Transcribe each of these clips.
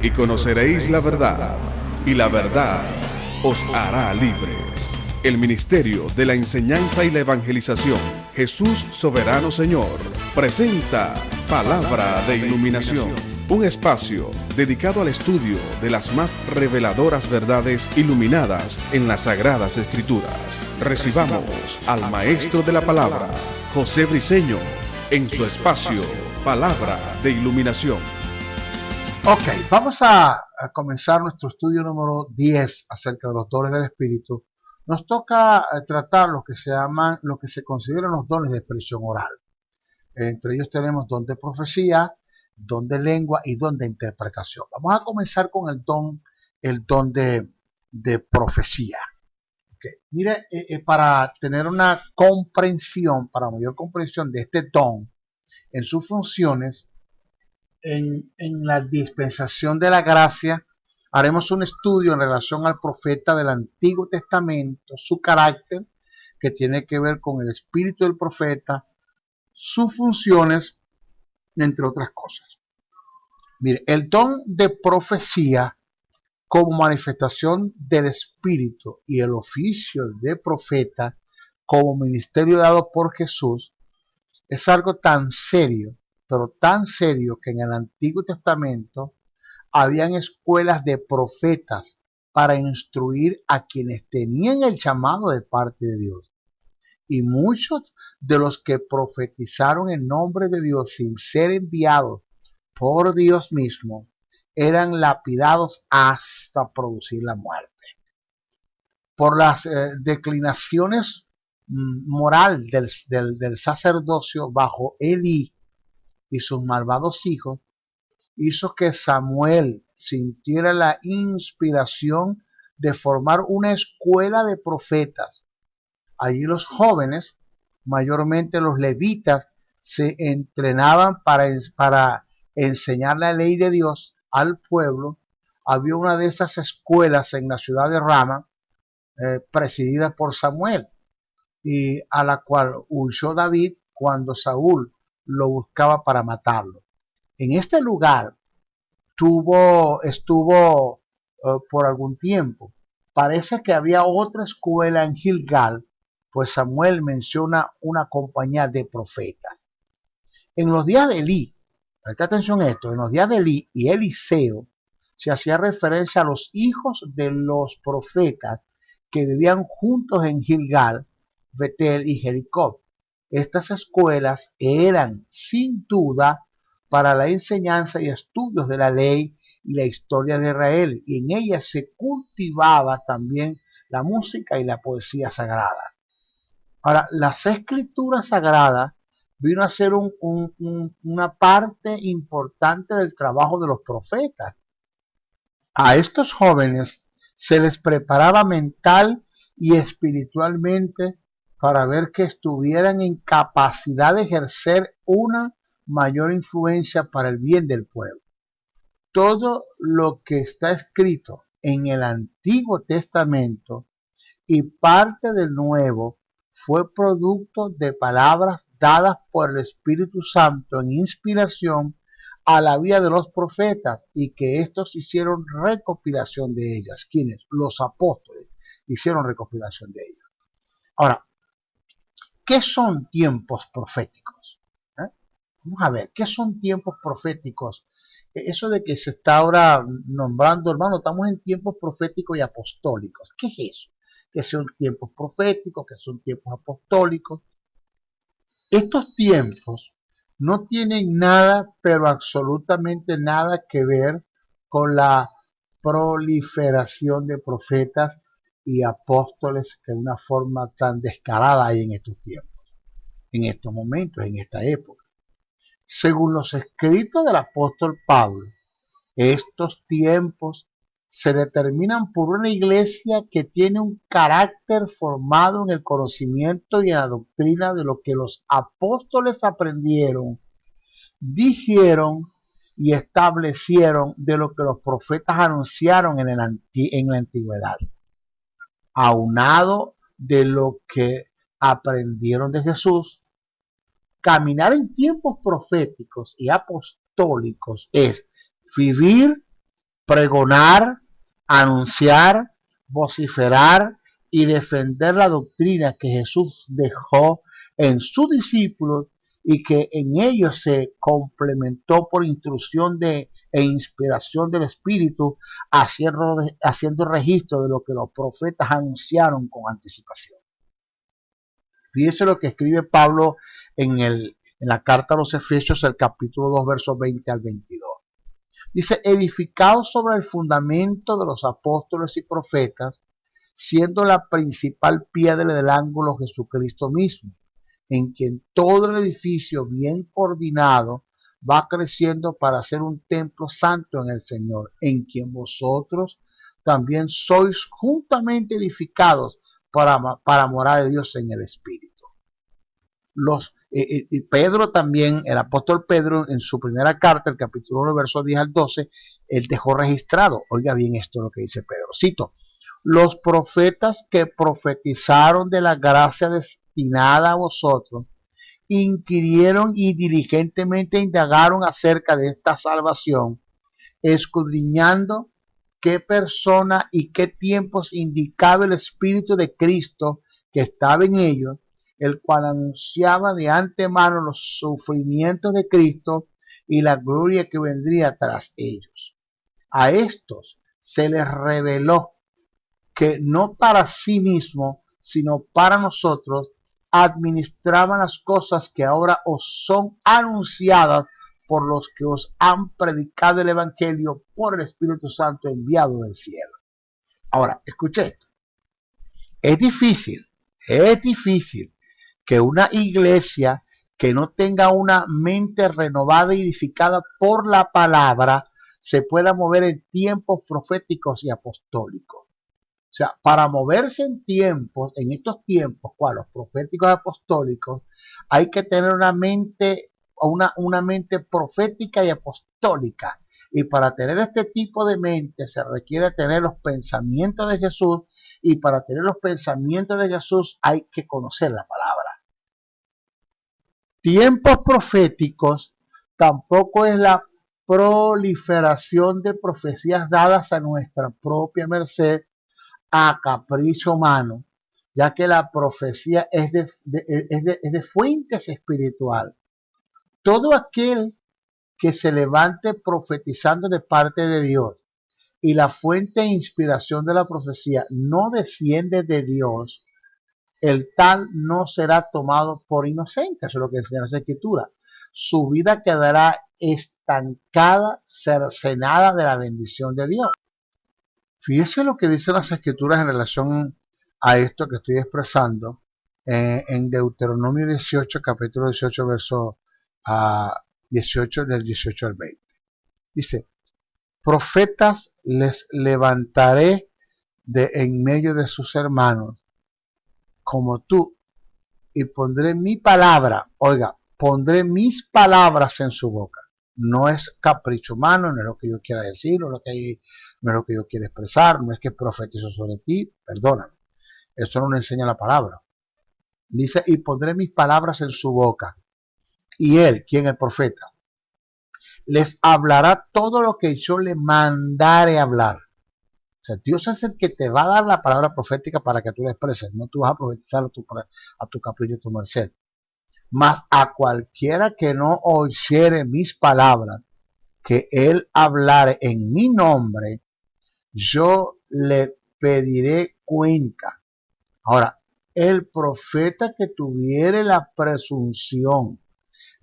y conoceréis la verdad, y la verdad os hará libres. El Ministerio de la Enseñanza y la Evangelización, Jesús Soberano Señor, presenta Palabra de Iluminación, un espacio dedicado al estudio de las más reveladoras verdades iluminadas en las Sagradas Escrituras. Recibamos al Maestro de la Palabra, José Briceño, en su espacio Palabra de Iluminación. Ok, vamos a comenzar nuestro estudio número 10 acerca de los dones del Espíritu. Nos toca tratar lo que se consideran los dones de expresión oral. Entre ellos tenemos don de profecía, don de lengua y don de interpretación. Vamos a comenzar con el don de profecía. Okay. Mire, para tener una comprensión, para mayor comprensión de este don en sus funciones, en la dispensación de la gracia, haremos un estudio en relación al profeta del Antiguo Testamento, su carácter, que tiene que ver con el espíritu del profeta, sus funciones, entre otras cosas. Mire, el don de profecía como manifestación del espíritu y el oficio de profeta como ministerio dado por Jesús es algo tan serio, pero tan serio, que en el Antiguo Testamento habían escuelas de profetas para instruir a quienes tenían el llamado de parte de Dios. Y muchos de los que profetizaron en nombre de Dios sin ser enviados por Dios mismo eran lapidados hasta producir la muerte. Por las declinaciones moral del sacerdocio bajo Elí y sus malvados hijos, hizo que Samuel sintiera la inspiración de formar una escuela de profetas. Allí los jóvenes, mayormente los levitas, se entrenaban para enseñar la ley de Dios al pueblo. Había una de esas escuelas en la ciudad de Rama, presidida por Samuel, y a la cual huyó David cuando Saúl lo buscaba para matarlo. En este lugar estuvo por algún tiempo. Parece que había otra escuela en Gilgal, pues Samuel menciona una compañía de profetas. En los días de Elí, presta atención a esto, en los días de Elí y Eliseo se hacía referencia a los hijos de los profetas que vivían juntos en Gilgal, Betel y Jericó. Estas escuelas eran sin duda para la enseñanza y estudios de la ley y la historia de Israel, y en ellas se cultivaba también la música y la poesía sagrada. Ahora, las escrituras sagradas vino a ser una parte importante del trabajo de los profetas. A estos jóvenes se les preparaba mental y espiritualmente para ver que estuvieran en capacidad de ejercer una mayor influencia para el bien del pueblo. Todo lo que está escrito en el Antiguo Testamento y parte del Nuevo fue producto de palabras dadas por el Espíritu Santo en inspiración a la vida de los profetas, y que estos hicieron recopilación de ellas. ¿Quiénes? Los apóstoles hicieron recopilación de ellas. Ahora, ¿qué son tiempos proféticos? Vamos a ver, ¿qué son tiempos proféticos? Eso de que se está ahora nombrando, hermano, estamos en tiempos proféticos y apostólicos. ¿Qué es eso? ¿Qué son tiempos proféticos? ¿Qué son tiempos apostólicos? Estos tiempos no tienen nada, pero absolutamente nada que ver con la proliferación de profetas y apóstoles que de una forma tan descarada hay en estos tiempos, en estos momentos, en esta época. Según los escritos del apóstol Pablo, estos tiempos se determinan por una iglesia que tiene un carácter formado en el conocimiento y en la doctrina de lo que los apóstoles aprendieron, dijeron y establecieron, de lo que los profetas anunciaron en la antigüedad, aunado de lo que aprendieron de Jesús. Caminar en tiempos proféticos y apostólicos es vivir pregonar, anunciar, vociferar y defender la doctrina que Jesús dejó en sus discípulos y que en ellos se complementó por instrucción e inspiración del Espíritu, haciendo registro de lo que los profetas anunciaron con anticipación. Fíjese lo que escribe Pablo en la carta a los Efesios, el capítulo 2, versos 20 al 22. Dice, edificados sobre el fundamento de los apóstoles y profetas, siendo la principal piedra del ángulo Jesucristo mismo, en quien todo el edificio bien coordinado va creciendo para ser un templo santo en el Señor, en quien vosotros también sois juntamente edificados para morar de Dios en el Espíritu. Pedro también, el apóstol Pedro, en su primera carta, el capítulo 1, versos 10 al 12, él dejó registrado, oiga bien esto lo que dice Pedro, cito, los profetas que profetizaron de la gracia destinada a vosotros, inquirieron y diligentemente indagaron acerca de esta salvación, escudriñando qué persona y qué tiempos indicaba el Espíritu de Cristo que estaba en ellos, el cual anunciaba de antemano los sufrimientos de Cristo y la gloria que vendría tras ellos. A estos se les reveló que no para sí mismo, sino para nosotros, administraban las cosas que ahora os son anunciadas por los que os han predicado el Evangelio por el Espíritu Santo enviado del cielo. Ahora, escuche esto. Es difícil que una iglesia que no tenga una mente renovada y edificada por la palabra se pueda mover en tiempos proféticos y apostólicos. O sea, para moverse en estos tiempos, los proféticos y apostólicos, hay que tener una mente profética y apostólica. Y para tener este tipo de mente se requiere tener los pensamientos de Jesús, y para tener los pensamientos de Jesús hay que conocer la palabra. Tiempos proféticos tampoco es la proliferación de profecías dadas a nuestra propia merced, a capricho humano, ya que la profecía es de fuentes espiritual. Todo aquel que se levante profetizando de parte de Dios y la fuente de inspiración de la profecía no desciende de Dios, el tal no será tomado por inocente. Eso es lo que dice la Escritura. Su vida quedará estancada, cercenada de la bendición de Dios. Fíjese lo que dicen las Escrituras en relación a esto que estoy expresando en Deuteronomio 18, capítulo 18, verso 18, del 18 al 20. Dice, profetas les levantaré en medio de sus hermanos, como tú, y pondré mi palabra, pondré mis palabras en su boca. No es capricho humano, no es lo que yo quiera decir, no es lo que yo quiera expresar, no es que profetizo sobre ti, perdóname. Eso no nos enseña la palabra. Dice, y pondré mis palabras en su boca. Y él, quien es el profeta, les hablará todo lo que yo le mandare hablar. O sea, Dios es el que te va a dar la palabra profética para que tú la expreses. No tú vas a profetizar a tu capricho, a tu merced. Mas a cualquiera que no oyere mis palabras, que él hablare en mi nombre, yo le pediré cuenta. Ahora, el profeta que tuviere la presunción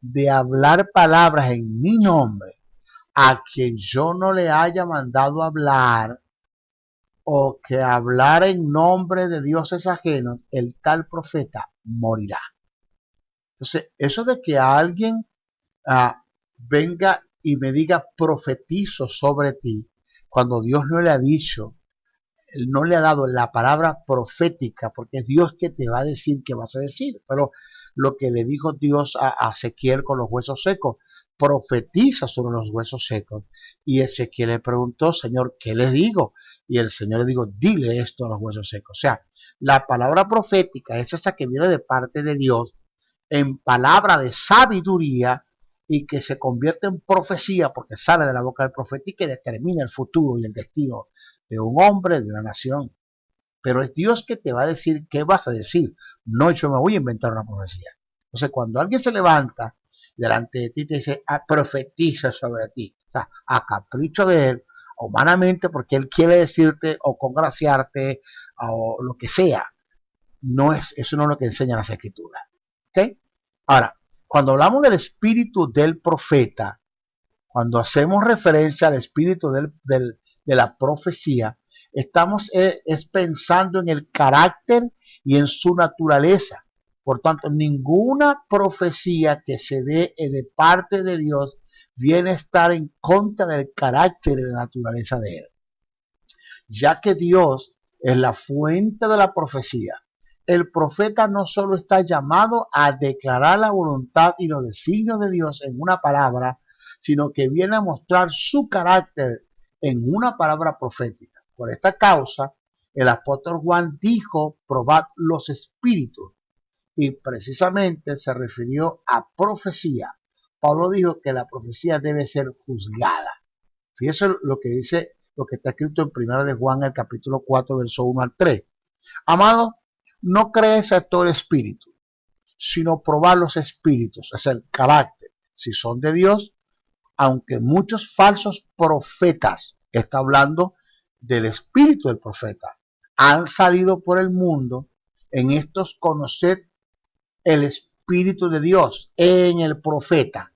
de hablar palabras en mi nombre, a quien yo no le haya mandado hablar, o que hablar en nombre de dioses ajenos, el tal profeta morirá. Entonces, eso de que alguien venga y me diga profetizo sobre ti, cuando Dios no le ha dicho, no le ha dado la palabra profética, porque es Dios que te va a decir qué vas a decir. Pero lo que le dijo Dios a Ezequiel con los huesos secos, profetiza sobre los huesos secos. Y Ezequiel le preguntó, Señor, ¿qué le digo? Y el Señor le dijo, dile esto a los huesos secos. O sea, la palabra profética es esa que viene de parte de Dios, en palabra de sabiduría y que se convierte en profecía porque sale de la boca del profeta y que determina el futuro y el destino de un hombre, de una nación. Pero es Dios que te va a decir qué vas a decir. No, yo me voy a inventar una profecía. Entonces, cuando alguien se levanta delante de ti y te dice, profetiza sobre ti, o sea, a capricho de él, humanamente, porque él quiere decirte o congraciarte o lo que sea, eso no es lo que enseñan las escrituras. ¿Okay? Ahora, cuando hablamos del espíritu del profeta, cuando hacemos referencia al espíritu de la profecía, estamos pensando en el carácter y en su naturaleza. Por tanto, ninguna profecía que se dé de parte de Dios viene a estar en contra del carácter y la naturaleza de él. Ya que Dios es la fuente de la profecía, el profeta no solo está llamado a declarar la voluntad y los designios de Dios en una palabra, sino que viene a mostrar su carácter en una palabra profética. Por esta causa, el apóstol Juan dijo, probad los espíritus, y precisamente se refirió a profecía. Pablo dijo que la profecía debe ser juzgada. Fíjense lo que dice, lo que está escrito en 1 de Juan, el capítulo 4, verso 1 al 3. Amado, no crees a todo el espíritu, sino probar los espíritus, es el carácter, si son de Dios, aunque muchos falsos profetas, está hablando del espíritu del profeta, han salido por el mundo, en estos conoced el espíritu de Dios en el profeta.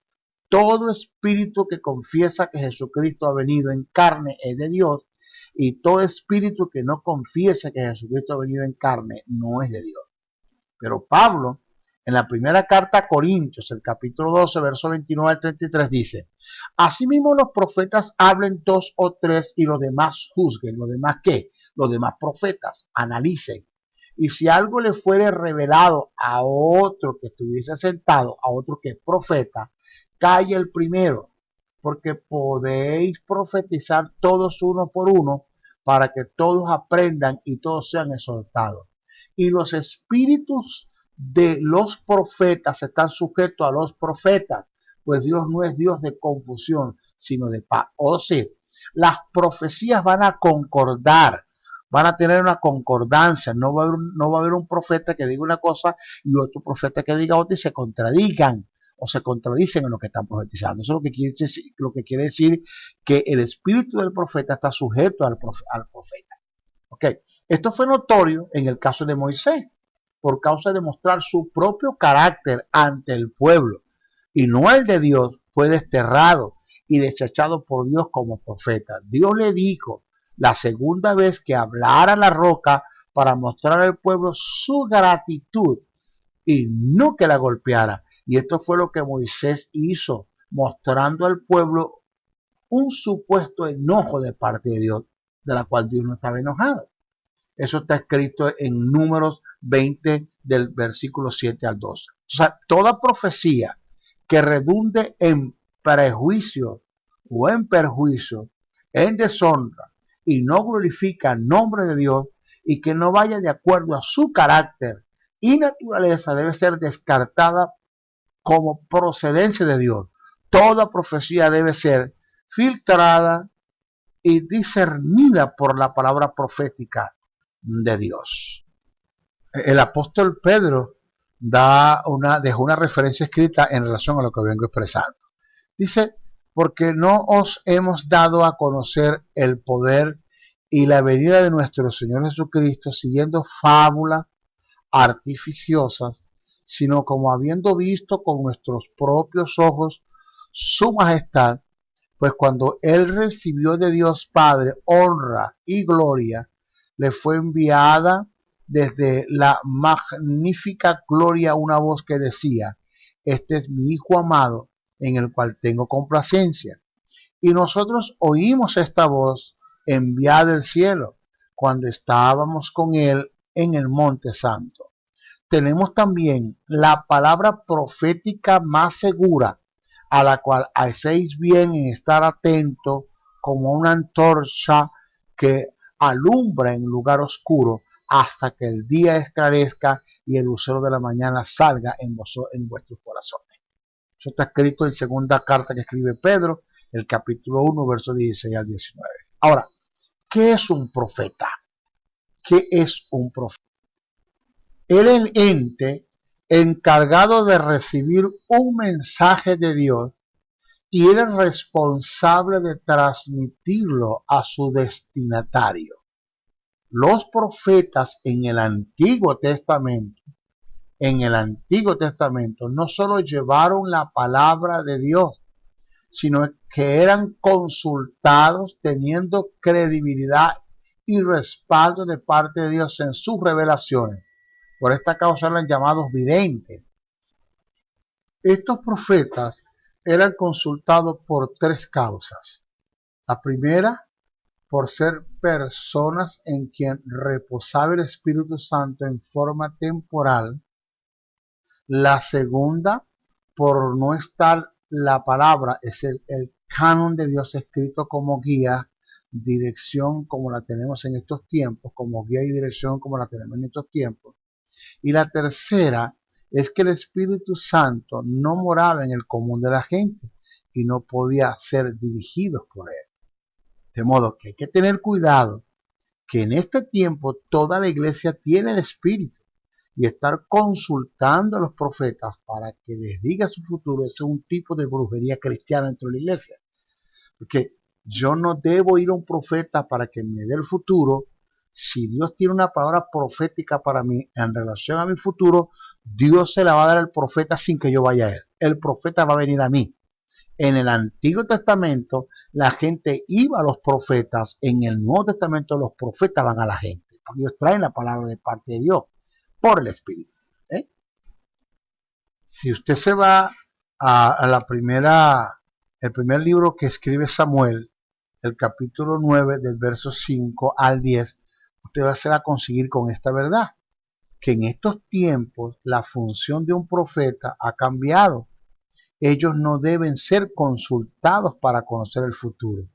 Todo espíritu que confiesa que Jesucristo ha venido en carne es de Dios, y todo espíritu que no confiesa que Jesucristo ha venido en carne no es de Dios. Pero Pablo, en la primera carta a Corintios, el capítulo 12, verso 29 al 33, dice, asimismo los profetas hablen 2 o 3 y los demás juzguen. ¿Los demás qué? Los demás profetas analicen. Y si algo le fuere revelado a otro que estuviese sentado, a otro que es profeta, calle el primero, porque podéis profetizar todos uno por uno, para que todos aprendan y todos sean exhortados. Y los espíritus de los profetas están sujetos a los profetas, pues Dios no es Dios de confusión, sino de paz. O sea, las profecías van a concordar, van a tener una concordancia, no va a haber un profeta que diga una cosa y otro profeta que diga otra y se contradigan o se contradicen en lo que están profetizando. Eso es lo que quiere decir que el espíritu del profeta está sujeto al profeta. Okay. Esto fue notorio en el caso de Moisés, por causa de mostrar su propio carácter ante el pueblo, y no el de Dios, fue desterrado y desechado por Dios como profeta. Dios le dijo la segunda vez que hablara a la roca para mostrar al pueblo su gratitud y no que la golpeara. Y esto fue lo que Moisés hizo, mostrando al pueblo un supuesto enojo de parte de Dios, de la cual Dios no estaba enojado. Eso está escrito en Números 20 del versículo 7 al 12. O sea, toda profecía que redunde en prejuicio o en perjuicio, en deshonra y no glorifica el nombre de Dios y que no vaya de acuerdo a su carácter y naturaleza debe ser descartada como procedencia de Dios. Toda profecía debe ser filtrada y discernida por la palabra profética de Dios. El apóstol Pedro dejó una referencia escrita en relación a lo que vengo expresando. Dice, porque no os hemos dado a conocer el poder y la venida de nuestro Señor Jesucristo siguiendo fábulas artificiosas, sino como habiendo visto con nuestros propios ojos su majestad, pues cuando él recibió de Dios Padre honra y gloria, le fue enviada desde la magnífica gloria una voz que decía, este es mi Hijo amado, en el cual tengo complacencia. Y nosotros oímos esta voz enviada del cielo, cuando estábamos con él en el Monte Santo. Tenemos también la palabra profética más segura, a la cual hacéis bien en estar atento como una antorcha que alumbra en lugar oscuro hasta que el día esclarezca y el lucero de la mañana salga en vuestros corazones. Eso está escrito en segunda carta que escribe Pedro, el capítulo 1, versos 16 al 19. Ahora, ¿qué es un profeta? ¿Qué es un profeta? Era el ente encargado de recibir un mensaje de Dios y era el responsable de transmitirlo a su destinatario. Los profetas en el Antiguo Testamento no solo llevaron la palabra de Dios, sino que eran consultados teniendo credibilidad y respaldo de parte de Dios en sus revelaciones. Por esta causa eran llamados videntes. Estos profetas eran consultados por tres causas. La primera, por ser personas en quien reposaba el Espíritu Santo en forma temporal. La segunda, por no estar la palabra, es el canon de Dios escrito como guía, dirección como la tenemos en estos tiempos, como guía y dirección como la tenemos en estos tiempos. Y la tercera es que el Espíritu Santo no moraba en el común de la gente y no podía ser dirigido por él. De modo que hay que tener cuidado que en este tiempo toda la iglesia tiene el Espíritu y estar consultando a los profetas para que les diga su futuro es un tipo de brujería cristiana dentro de la iglesia. Porque yo no debo ir a un profeta para que me dé el futuro. Si Dios tiene una palabra profética para mí en relación a mi futuro, Dios se la va a dar al profeta sin que yo vaya a él. El profeta va a venir a mí. En el Antiguo Testamento la gente iba a los profetas, en el Nuevo Testamento los profetas van a la gente, porque ellos traen la palabra de parte de Dios por el Espíritu. Si usted se va a el primer libro que escribe Samuel, el capítulo 9 del verso 5 al 10, usted se va a conseguir con esta verdad, que en estos tiempos la función de un profeta ha cambiado. Ellos no deben ser consultados para conocer el futuro,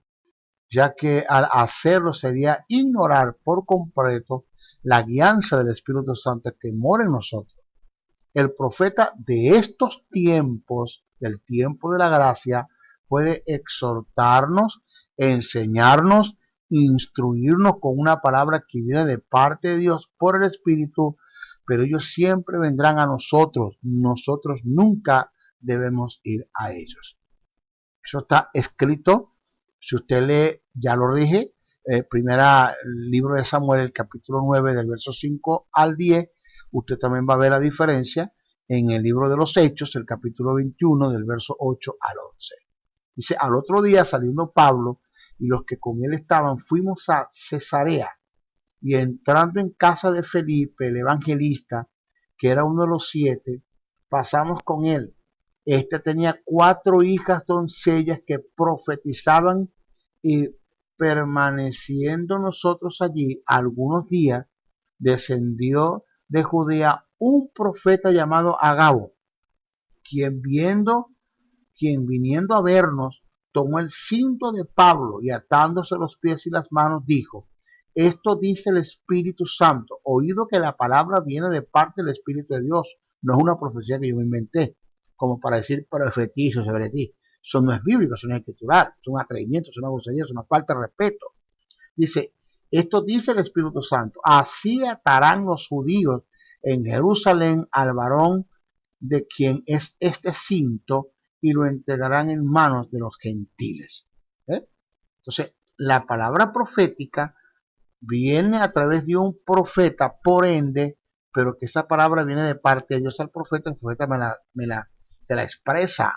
ya que al hacerlo sería ignorar por completo la guianza del Espíritu Santo que mora en nosotros. El profeta de estos tiempos, del tiempo de la gracia, puede exhortarnos, enseñarnos, instruirnos con una palabra que viene de parte de Dios por el Espíritu, pero ellos siempre vendrán a nosotros. Nosotros nunca debemos ir a ellos. Eso está escrito. Si usted lee, ya lo dije, primera libro de Samuel, el capítulo 9, del verso 5 al 10, usted también va a ver la diferencia en el libro de los Hechos, el capítulo 21, del verso 8 al 11. Dice, al otro día saliendo Pablo y los que con él estaban, fuimos a Cesarea, y entrando en casa de Felipe, el evangelista, que era uno de los 7, pasamos con él. Este tenía 4 hijas doncellas que profetizaban, y permaneciendo nosotros allí algunos días, descendió de Judea un profeta llamado Agabo, quien viniendo a vernos, tomó el cinto de Pablo y atándose los pies y las manos, dijo: esto dice el Espíritu Santo, oído que la palabra viene de parte del Espíritu de Dios, no es una profecía que yo me inventé, como para decir profetizo sobre ti. Eso no es bíblico, eso no es escritural, es un atrevimiento, es una grosería, es una falta de respeto. Dice, esto dice el Espíritu Santo, así atarán los judíos en Jerusalén al varón de quien es este cinto y lo entregarán en manos de los gentiles. Entonces, la palabra profética viene a través de un profeta, por ende, pero que esa palabra viene de parte de Dios al profeta, el profeta se la expresa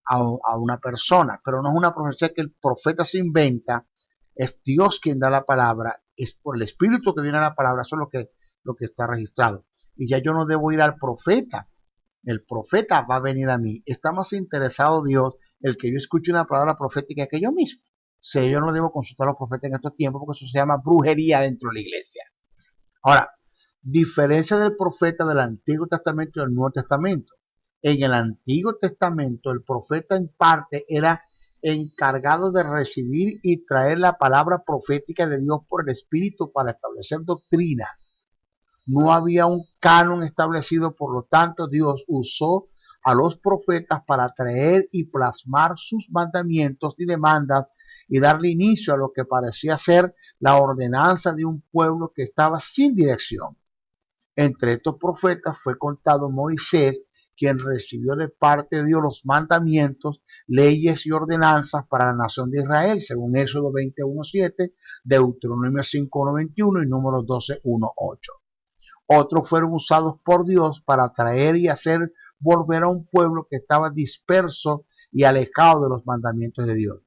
a una persona, pero no es una profecía que el profeta se inventa, es Dios quien da la palabra, es por el Espíritu que viene a la palabra, eso es lo que está registrado. Y ya yo no debo ir al profeta, el profeta va a venir a mí. Está más interesado Dios el que yo escuche una palabra profética que yo mismo. Si yo no debo consultar a los profetas en estos tiempos, porque eso se llama brujería dentro de la iglesia. Ahora, diferencia del profeta del Antiguo Testamento y del Nuevo Testamento. En el Antiguo Testamento, el profeta en parte era encargado de recibir y traer la palabra profética de Dios por el Espíritu para establecer doctrina. No había un canon establecido, por lo tanto Dios usó a los profetas para traer y plasmar sus mandamientos y demandas y darle inicio a lo que parecía ser la ordenanza de un pueblo que estaba sin dirección. Entre estos profetas fue contado Moisés, quien recibió de parte de Dios los mandamientos, leyes y ordenanzas para la nación de Israel, según Éxodo 21:7, Deuteronomio 5:1:21 y Números 12:1:8. Otros fueron usados por Dios para traer y hacer volver a un pueblo que estaba disperso y alejado de los mandamientos de Dios.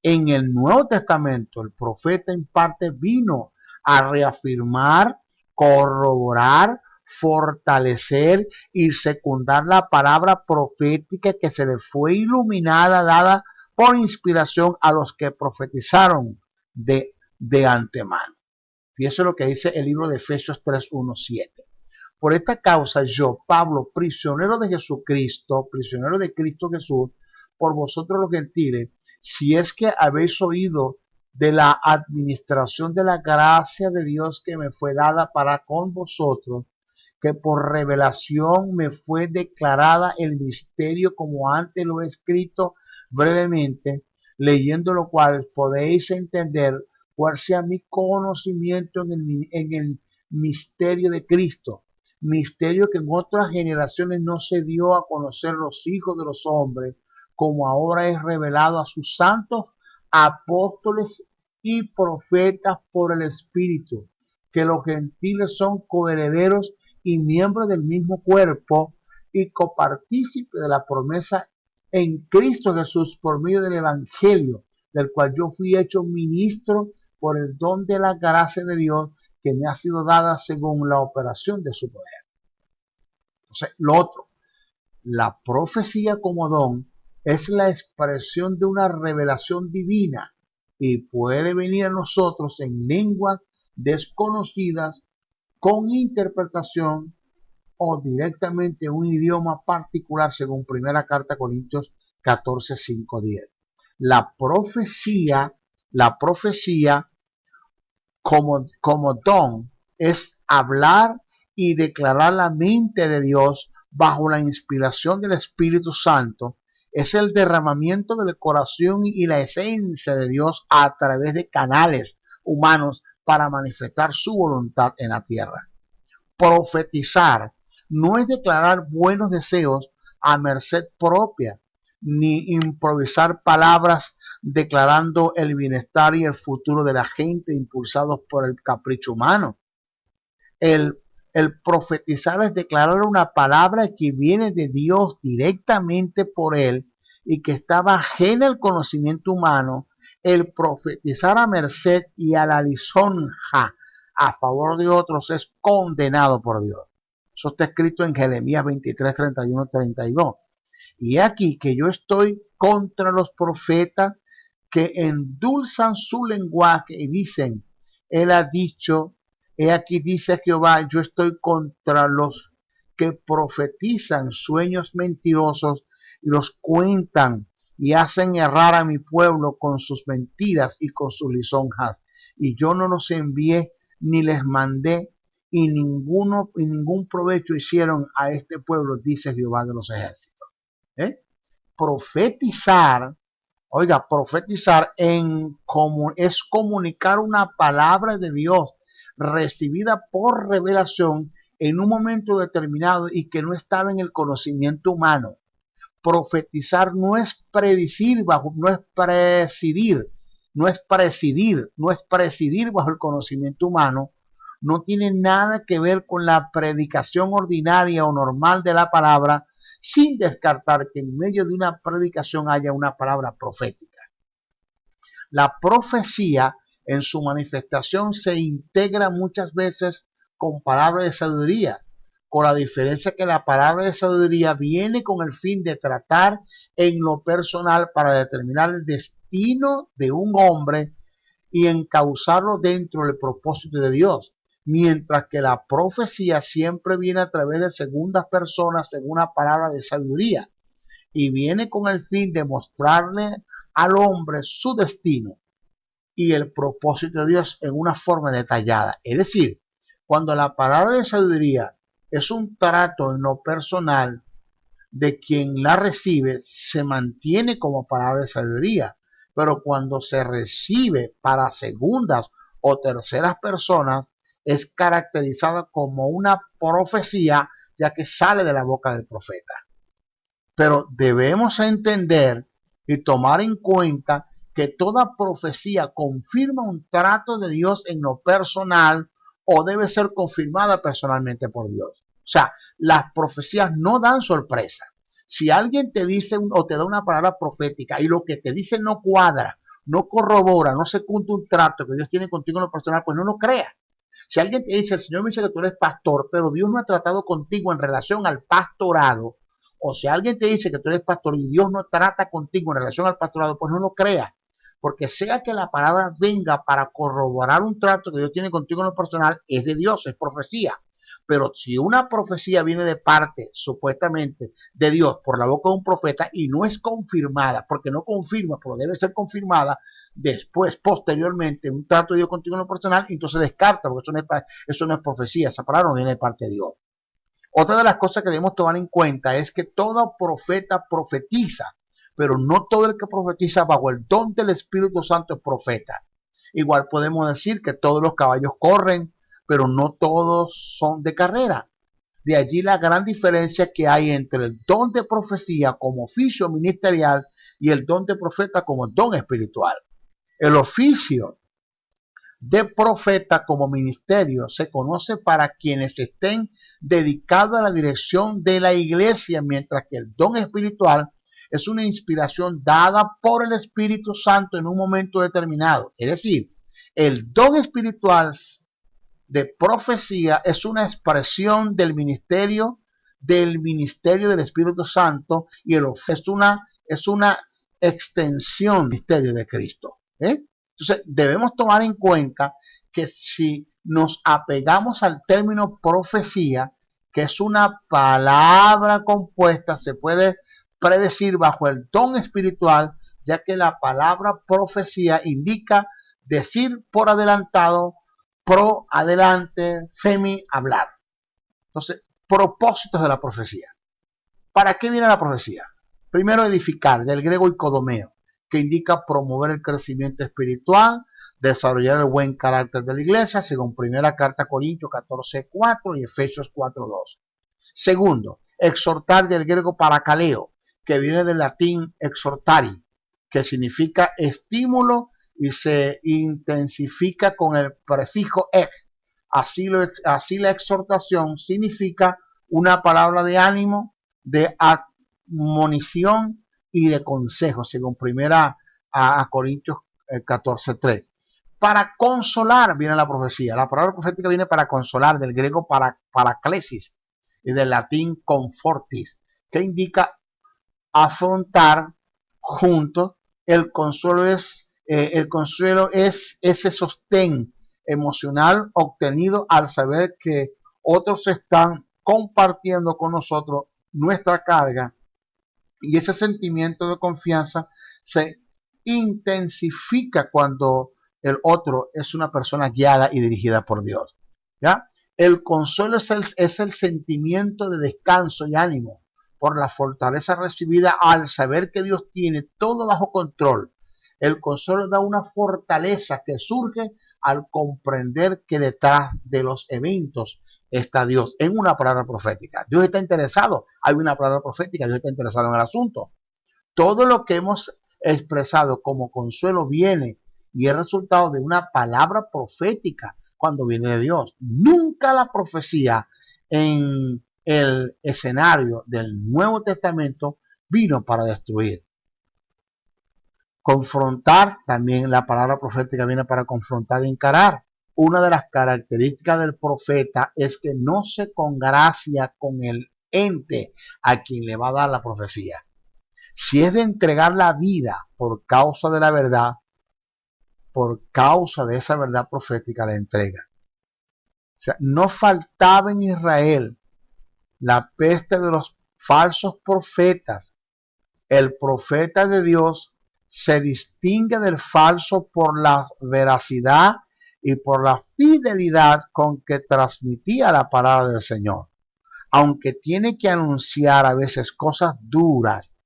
En el Nuevo Testamento, el profeta en parte vino a reafirmar, corroborar, fortalecer y secundar la palabra profética que se le fue iluminada, dada por inspiración a los que profetizaron de antemano. Fíjese lo que dice el libro de Efesios 3:1-7. Por esta causa yo, Pablo, prisionero de Jesucristo, prisionero de Cristo Jesús, por vosotros los gentiles, si es que habéis oído de la administración de la gracia de Dios que me fue dada para con vosotros, que por revelación me fue declarada el misterio, como antes lo he escrito brevemente, leyendo lo cual podéis entender cuál sea mi conocimiento en el misterio de Cristo, misterio que en otras generaciones no se dio a conocer los hijos de los hombres, como ahora es revelado a sus santos apóstoles y profetas por el Espíritu, que los gentiles son coherederos y miembros del mismo cuerpo y copartícipes de la promesa en Cristo Jesús por medio del Evangelio, del cual yo fui hecho ministro por el don de la gracia de Dios que me ha sido dada según la operación de su poder. Entonces, lo otro, la profecía como don es la expresión de una revelación divina y puede venir a nosotros en lenguas desconocidas, con interpretación o directamente en un idioma particular, según primera carta a Corintios 14:5-10. La profecía como don es hablar y declarar la mente de Dios bajo la inspiración del Espíritu Santo. Es el derramamiento del corazón y la esencia de Dios a través de canales humanos para manifestar su voluntad en la tierra. Profetizar no es declarar buenos deseos a merced propia, ni improvisar palabras declarando el bienestar y el futuro de la gente impulsados por el capricho humano. El profetizar es declarar una palabra que viene de Dios directamente por él y que estaba ajena al conocimiento humano. El profetizar a merced y a la lisonja a favor de otros es condenado por Dios. Eso está escrito en Jeremías 23:31-32. Y aquí que yo estoy contra los profetas que endulzan su lenguaje y dicen, él ha dicho, he aquí dice Jehová, yo estoy contra los que profetizan sueños mentirosos y los cuentan y hacen errar a mi pueblo con sus mentiras y con sus lisonjas. Y yo no los envié ni les mandé y ningún provecho hicieron a este pueblo, dice Jehová de los ejércitos. Profetizar, oiga, profetizar es comunicar una palabra de Dios recibida por revelación en un momento determinado y que no estaba en el conocimiento humano. Profetizar no es presidir bajo el conocimiento humano, no tiene nada que ver con la predicación ordinaria o normal de la palabra, sin descartar que en medio de una predicación haya una palabra profética. La profecía en su manifestación se integra muchas veces con palabras de sabiduría, con la diferencia que la palabra de sabiduría viene con el fin de tratar en lo personal para determinar el destino de un hombre y encauzarlo dentro del propósito de Dios, mientras que la profecía siempre viene a través de segundas personas según una palabra de sabiduría y viene con el fin de mostrarle al hombre su destino y el propósito de Dios en una forma detallada. Es decir, cuando la palabra de sabiduría es un trato en lo personal, de quien la recibe se mantiene como palabra de sabiduría, pero cuando se recibe para segundas o terceras personas es caracterizada como una profecía, ya que sale de la boca del profeta. Pero debemos entender y tomar en cuenta que toda profecía confirma un trato de Dios en lo personal o debe ser confirmada personalmente por Dios. O sea, las profecías no dan sorpresa. Si alguien te dice o te da una palabra profética y lo que te dice no cuadra, no corrobora, no se cumple un trato que Dios tiene contigo en lo personal, pues no lo creas. Si alguien te dice, el Señor me dice que tú eres pastor, pero Dios no ha tratado contigo en relación al pastorado, o si alguien te dice que tú eres pastor y Dios no trata contigo en relación al pastorado, pues no lo creas. Porque sea que la palabra venga para corroborar un trato que Dios tiene contigo en lo personal, es de Dios, es profecía. Pero si una profecía viene de parte, supuestamente, de Dios por la boca de un profeta y no es confirmada, porque no confirma, pero debe ser confirmada después, posteriormente, un trato de Dios contigo en lo personal, entonces descarta, porque eso no es profecía, esa palabra no viene de parte de Dios. Otra de las cosas que debemos tomar en cuenta es que todo profeta profetiza, pero no todo el que profetiza bajo el don del Espíritu Santo es profeta. Igual podemos decir que todos los caballos corren, pero no todos son de carrera. De allí la gran diferencia que hay entre el don de profecía como oficio ministerial y el don de profeta como don espiritual. El oficio de profeta como ministerio se conoce para quienes estén dedicados a la dirección de la iglesia, mientras que el don espiritual es una inspiración dada por el Espíritu Santo en un momento determinado. Es decir, el don espiritual de profecía es una expresión del ministerio del Espíritu Santo y es una extensión del ministerio de Cristo. Entonces debemos tomar en cuenta que si nos apegamos al término profecía, que es una palabra compuesta, se puede predecir bajo el don espiritual, ya que la palabra profecía indica decir por adelantado, pro, adelante, femi, hablar. Entonces, propósitos de la profecía. ¿Para qué viene la profecía? Primero, edificar, del griego icodomeo, que indica promover el crecimiento espiritual, desarrollar el buen carácter de la iglesia, según primera carta a Corintios 14:4 y Efesios 4:2. Segundo, exhortar, del griego parakaleo, que viene del latín exhortari, que significa estímulo y se intensifica con el prefijo ex. Así la exhortación significa una palabra de ánimo, de admonición y de consejo, según primera a Corintios 14:3. Para consolar viene la profecía. La palabra profética viene para consolar, del griego paraclesis y del latín confortis, que indica afrontar juntos. El consuelo es ese sostén emocional obtenido al saber que otros están compartiendo con nosotros nuestra carga, y ese sentimiento de confianza se intensifica cuando el otro es una persona guiada y dirigida por Dios. ¿Ya? El consuelo es el sentimiento de descanso y ánimo por la fortaleza recibida al saber que Dios tiene todo bajo control. El consuelo da una fortaleza que surge al comprender que detrás de los eventos está Dios, en una palabra profética. Dios está interesado, hay una palabra profética, Dios está interesado en el asunto. Todo lo que hemos expresado como consuelo viene y es resultado de una palabra profética cuando viene de Dios. Nunca la profecía en el escenario del Nuevo Testamento vino para destruir. Confrontar, también la palabra profética viene para confrontar e encarar. Una de las características del profeta es que no se congracia con el ente a quien le va a dar la profecía. Si es de entregar la vida por causa de la verdad, por causa de esa verdad profética la entrega. O sea, no faltaba en Israel la peste de los falsos profetas. El profeta de Dios se distingue del falso por la veracidad y por la fidelidad con que transmitía la palabra del Señor. aunque tiene que anunciar a veces cosas duras,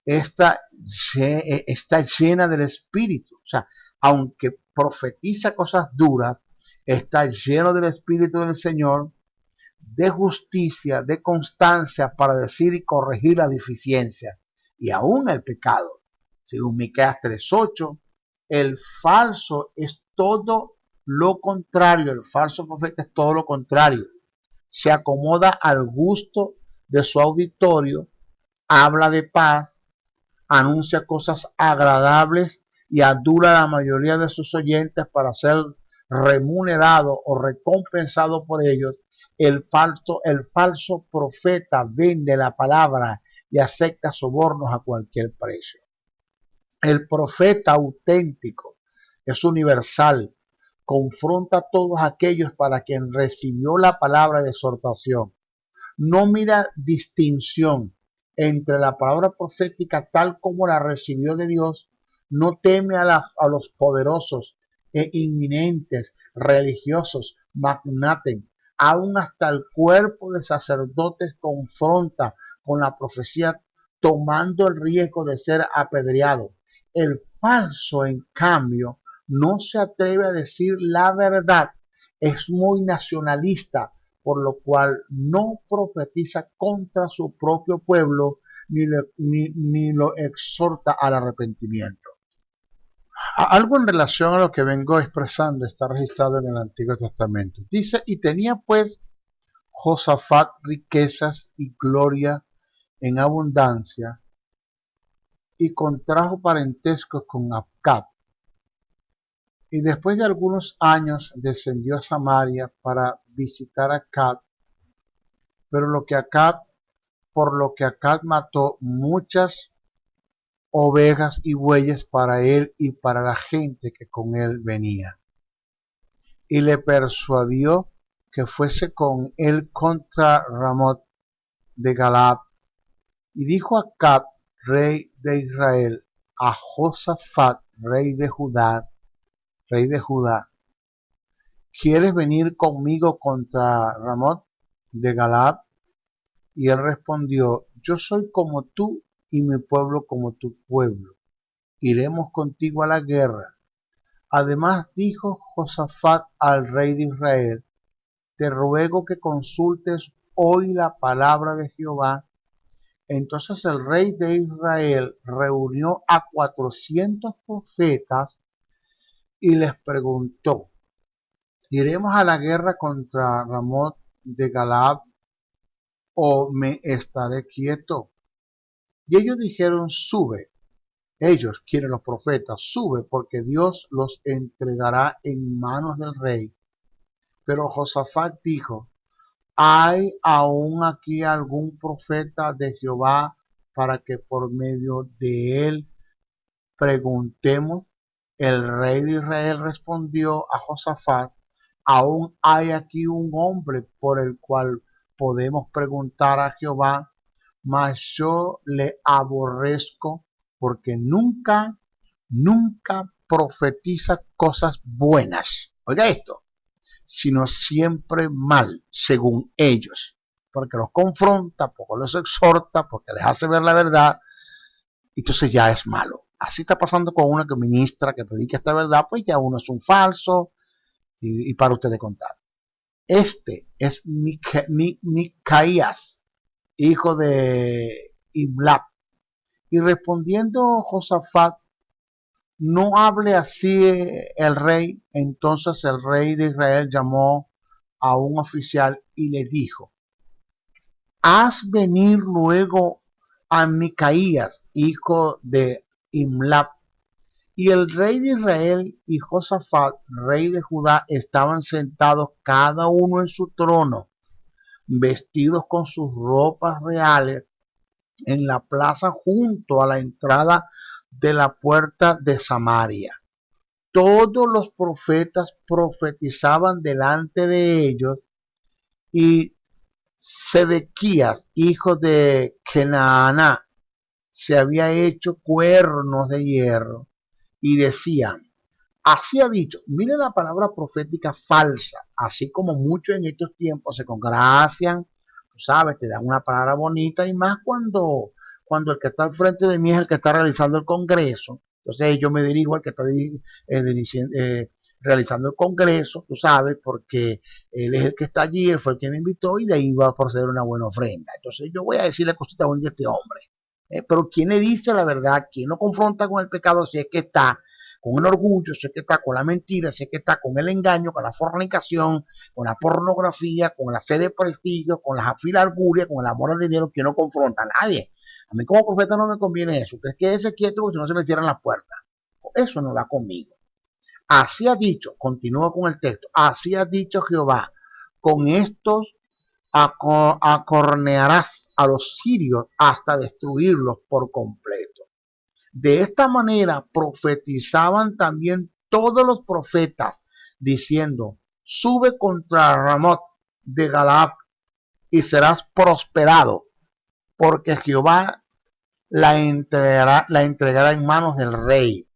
está llena del Espíritu. O sea, aunque profetiza cosas duras, está lleno del Espíritu del Señor, de justicia, de constancia para decir y corregir la deficiencia y aún el pecado. Según Miqueas 3:8, el falso es todo lo contrario, el falso profeta es todo lo contrario. Se acomoda al gusto de su auditorio, habla de paz, anuncia cosas agradables y adula a la mayoría de sus oyentes para ser remunerado o recompensado por ellos. El falso profeta vende la palabra y acepta sobornos a cualquier precio. El profeta auténtico es universal, confronta a todos aquellos para quien recibió la palabra de exhortación. No mira distinción entre la palabra profética tal como la recibió de Dios, no teme a los poderosos e inminentes religiosos, magnates, aún hasta el cuerpo de sacerdotes confronta con la profecía tomando el riesgo de ser apedreado. El falso, en cambio, no se atreve a decir la verdad, es muy nacionalista, por lo cual no profetiza contra su propio pueblo ni lo exhorta al arrepentimiento. Algo en relación a lo que vengo expresando está registrado en el Antiguo Testamento. Dice, y tenía pues Josafat riquezas y gloria en abundancia, y contrajo parentescos con Acab. Y después de algunos años descendió a Samaria para visitar a Acab, pero por lo que Acab mató muchas ovejas y bueyes para él y para la gente que con él venía. Y le persuadió que fuese con él contra Ramot de Galaad. Y dijo Acab, rey de Israel, a Josafat, rey de Judá, ¿quieres venir conmigo contra Ramot de Galaad? Y él respondió, yo soy como tú y mi pueblo como tu pueblo. Iremos contigo a la guerra. Además dijo Josafat al rey de Israel, te ruego que consultes hoy la palabra de Jehová. Entonces el rey de Israel reunió a 400 profetas y les preguntó, ¿iremos a la guerra contra Ramot de Galaad o me estaré quieto? Y ellos dijeron, sube. Ellos, quieren los profetas, sube porque Dios los entregará en manos del rey. Pero Josafat dijo, ¿hay aún aquí algún profeta de Jehová para que por medio de él preguntemos? El rey de Israel respondió a Josafat, aún hay aquí un hombre por el cual podemos preguntar a Jehová, mas yo le aborrezco porque nunca profetiza cosas buenas. Oiga esto, sino siempre mal, según ellos, porque los confronta, porque los exhorta, porque les hace ver la verdad, entonces ya es malo. Así está pasando con una que ministra, que predica esta verdad, pues ya uno es un falso, y para ustedes contar. Este es Micaías, hijo de Imlab. Y respondiendo Josafat, no hable así el rey. Entonces el rey de Israel llamó a un oficial y le dijo, haz venir luego a Micaías, hijo de Imlab. Y el rey de Israel y Josafat, rey de Judá, estaban sentados cada uno en su trono, vestidos con sus ropas reales, en la plaza junto a la entrada de la puerta de Samaria. Todos los profetas profetizaban delante de ellos, y Sedequías, hijo de Kenaana, se había hecho cuernos de hierro y decían, así ha dicho. Mire la palabra profética falsa, así como muchos en estos tiempos se congracian tú sabes, te dan una palabra bonita, y más cuando el que está al frente de mí es el que está realizando el congreso. Entonces yo me dirijo al que está realizando el congreso, tú sabes, porque él es el que está allí, él fue el que me invitó, y de ahí va a proceder una buena ofrenda. Entonces yo voy a decirle cositas bonitas a este hombre. Pero ¿quién le dice la verdad? ¿Quién lo confronta con el pecado si es que está con el orgullo, si es que está con la mentira, si es que está con el engaño, con la fornicación, con la pornografía, con la sed de prestigio, con la filarguria, con el amor al dinero? ¿Quién no confronta? A nadie. A mí como profeta no me conviene eso. Es que ese quieto porque si no se me cierran las puertas. Eso no va conmigo. Así ha dicho, continúa con el texto, así ha dicho Jehová, con estos acornearás a los sirios hasta destruirlos por completo. De esta manera profetizaban también todos los profetas, diciendo, sube contra Ramot de Galaad y serás prosperado, porque Jehová la entregará en manos del rey.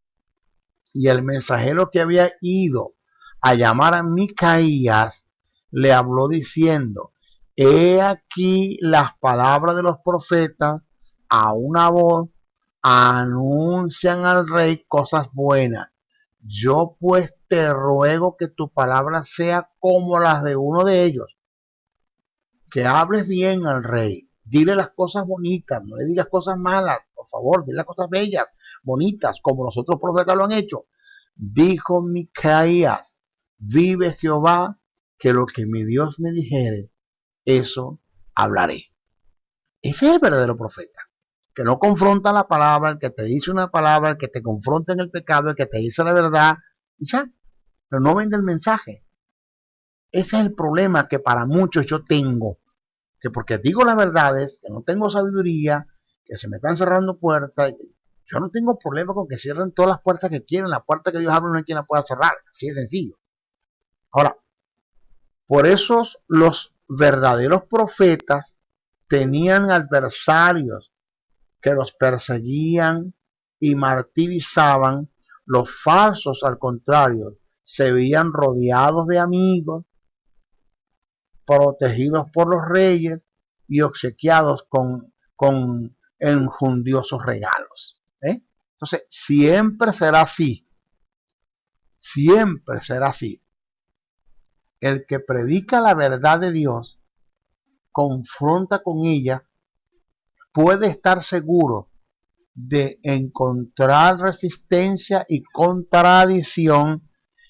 Y el mensajero que había ido a llamar a Micaías le habló diciendo, he aquí las palabras de los profetas a una voz anuncian al rey cosas buenas. Yo pues te ruego que tu palabra sea como las de uno de ellos, que hables bien al rey. Dile las cosas bonitas, no le digas cosas malas, por favor, dile las cosas bellas, bonitas, como los otros profetas lo han hecho. Dijo Micaías, vive Jehová, que lo que mi Dios me dijere, eso hablaré. Ese es el verdadero profeta, que no confronta la palabra, el que te dice una palabra, el que te confronta en el pecado, el que te dice la verdad, y ya, pero no vende el mensaje. Ese es el problema que para muchos yo tengo, que porque digo las verdades, que no tengo sabiduría, que se me están cerrando puertas. Yo no tengo problema con que cierren todas las puertas que quieren. La puerta que Dios abre no hay quien la pueda cerrar, así de sencillo. Ahora, por eso los verdaderos profetas tenían adversarios que los perseguían y martirizaban. Los falsos, al contrario, se veían rodeados de amigos, protegidos por los reyes y obsequiados con enjundiosos regalos. Entonces, siempre será así. Siempre será así. El que predica la verdad de Dios, confronta con ella, puede estar seguro de encontrar resistencia y contradicción,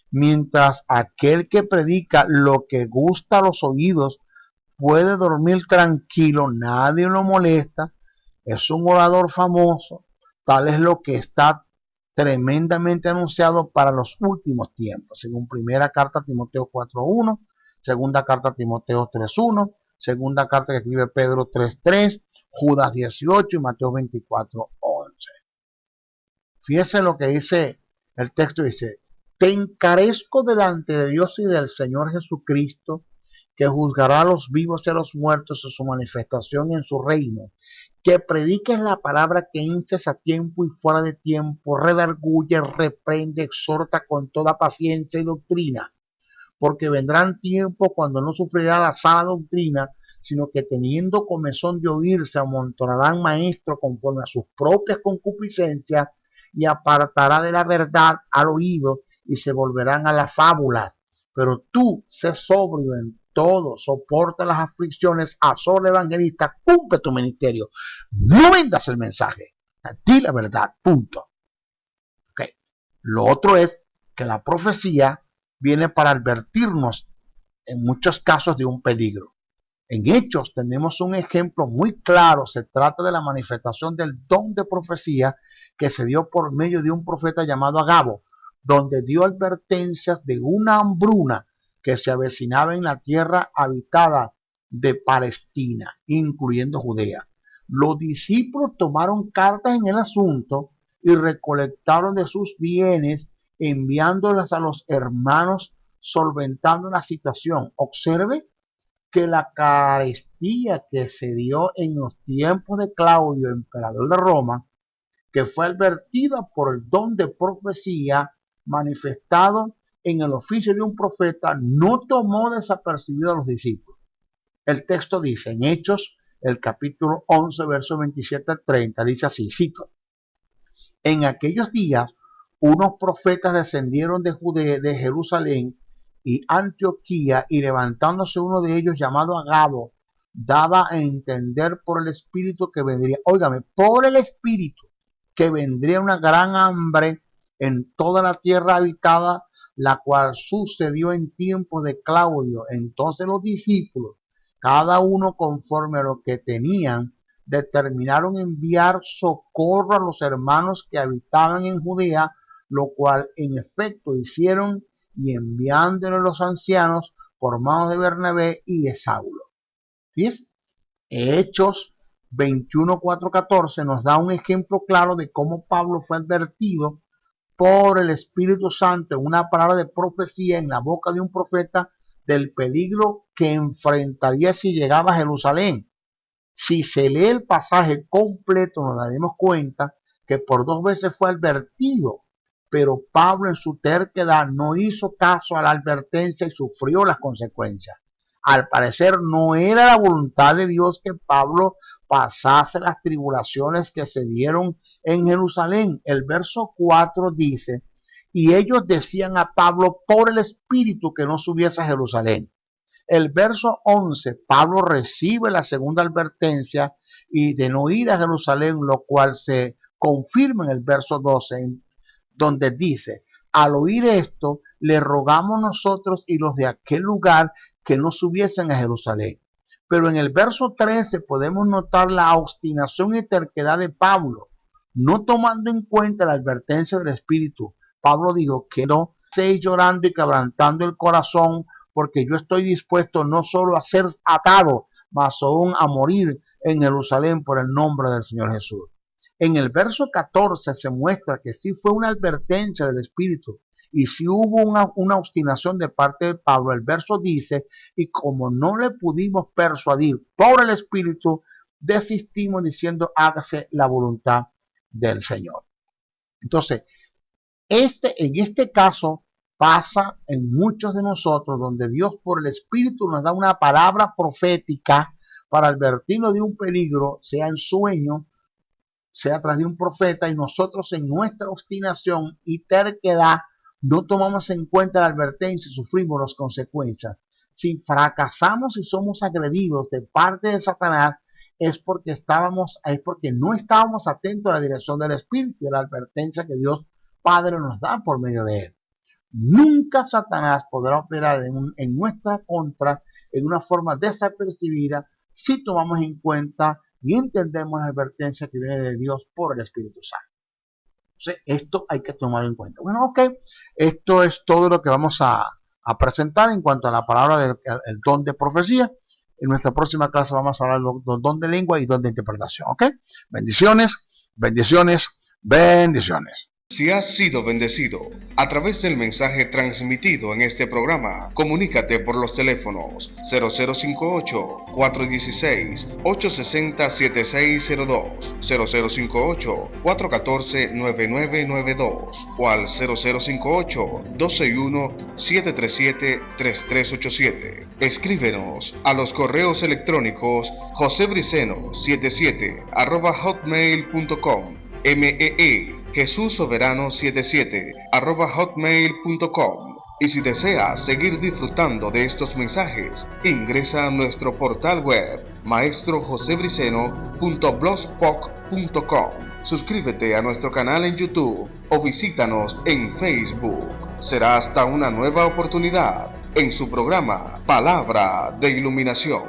mientras aquel que predica lo que gusta a los oídos puede dormir tranquilo, nadie lo molesta, es un orador famoso. Tal es lo que está tremendamente anunciado para los últimos tiempos, según primera carta a Timoteo 4.1, segunda carta a Timoteo 3.1, segunda carta que escribe Pedro 3.3, Judas 18 y Mateo 24.11. Fíjense lo que dice el texto, dice, te encarezco delante de Dios y del Señor Jesucristo, que juzgará a los vivos y a los muertos en su manifestación y en su reino, que prediques la palabra, que hinches a tiempo y fuera de tiempo, redarguye, reprende, exhorta con toda paciencia y doctrina, porque vendrán tiempos cuando no sufrirá la sana doctrina, sino que teniendo comezón de oír, se amontonarán maestros conforme a sus propias concupiscencias, y apartará de la verdad al oído, y se volverán a la fábula. Pero tú, sé sobrio en todo, soporta las aflicciones, azor evangelista, cumple tu ministerio, no vendas el mensaje, di la verdad, punto. Okay. Lo otro es que la profecía viene para advertirnos en muchos casos de un peligro. En Hechos tenemos un ejemplo muy claro. Se trata de la manifestación del don de profecía que se dio por medio de un profeta llamado Agabo, donde dio advertencias de una hambruna que se avecinaba en la tierra habitada de Palestina, incluyendo Judea. Los discípulos tomaron cartas en el asunto y recolectaron de sus bienes, enviándolas a los hermanos, solventando la situación. Observe que la carestía que se dio en los tiempos de Claudio, emperador de Roma, que fue advertida por el don de profecía manifestado en el oficio de un profeta, no tomó desapercibido a los discípulos. El texto dice en Hechos, el capítulo 11, verso 27 al 30, dice así, cito: en aquellos días unos profetas descendieron de Judea, de Jerusalén y Antioquía, y levantándose uno de ellos llamado Agabo, daba a entender por el Espíritu que vendría, óigame, por el Espíritu, que vendría una gran hambre en toda la tierra habitada, la cual sucedió en tiempos de Claudio. Entonces los discípulos, cada uno conforme a lo que tenían, determinaron enviar socorro a los hermanos que habitaban en Judea, lo cual en efecto hicieron, y enviándole a los ancianos por mano de Bernabé y de Saulo. ¿Fíjense? Hechos 21, 4, 14 nos da un ejemplo claro de cómo Pablo fue advertido por el Espíritu Santo en una palabra de profecía en la boca de un profeta del peligro que enfrentaría si llegaba a Jerusalén. Si se lee el pasaje completo, nos daremos cuenta que por 2 veces fue advertido, pero Pablo en su terquedad no hizo caso a la advertencia y sufrió las consecuencias. Al parecer no era la voluntad de Dios que Pablo pasase las tribulaciones que se dieron en Jerusalén. El verso 4 dice: y ellos decían a Pablo por el Espíritu que no subiese a Jerusalén. El verso 11, Pablo recibe la segunda advertencia y de no ir a Jerusalén, lo cual se confirma en el verso 12, donde dice: al oír esto, le rogamos nosotros y los de aquel lugar que no subiesen a Jerusalén. Pero en el verso 13 podemos notar la obstinación y terquedad de Pablo, no tomando en cuenta la advertencia del Espíritu. Pablo dijo que no estéis llorando y quebrantando el corazón, porque yo estoy dispuesto no solo a ser atado, mas aún a morir en Jerusalén por el nombre del Señor Jesús. En el verso 14 se muestra que sí fue una advertencia del Espíritu y sí hubo una obstinación de parte de Pablo. El verso dice: y como no le pudimos persuadir por el Espíritu, desistimos diciendo: hágase la voluntad del Señor. Entonces, en este caso pasa en muchos de nosotros, donde Dios por el Espíritu nos da una palabra profética para advertirnos de un peligro, sea en sueño, sea a través de un profeta, y nosotros en nuestra obstinación y terquedad no tomamos en cuenta la advertencia y sufrimos las consecuencias. Si fracasamos y somos agredidos de parte de Satanás, es porque no estábamos atentos a la dirección del Espíritu y a la advertencia que Dios Padre nos da por medio de él. Nunca Satanás podrá operar en nuestra contra en una forma desapercibida si tomamos en cuenta y entendemos la advertencia que viene de Dios por el Espíritu Santo. Entonces, esto hay que tomarlo en cuenta. Bueno, ok, esto es todo lo que vamos a presentar en cuanto a la palabra del don de profecía. En nuestra próxima clase vamos a hablar del don de lengua y don de interpretación, ok. Bendiciones, bendiciones, bendiciones. Si has sido bendecido a través del mensaje transmitido en este programa, comunícate por los teléfonos 0058-416-860-7602, 0058-414-9992 o al 0058-261-737-3387. Escríbenos a los correos electrónicos josebriceno77@hotmail.com, JesusSoberano77@hotmail.com. Y si deseas seguir disfrutando de estos mensajes, ingresa a nuestro portal web maestrojosebriceno.blogspot.com. Suscríbete a nuestro canal en YouTube o visítanos en Facebook. Será hasta una nueva oportunidad en su programa Palabra de Iluminación.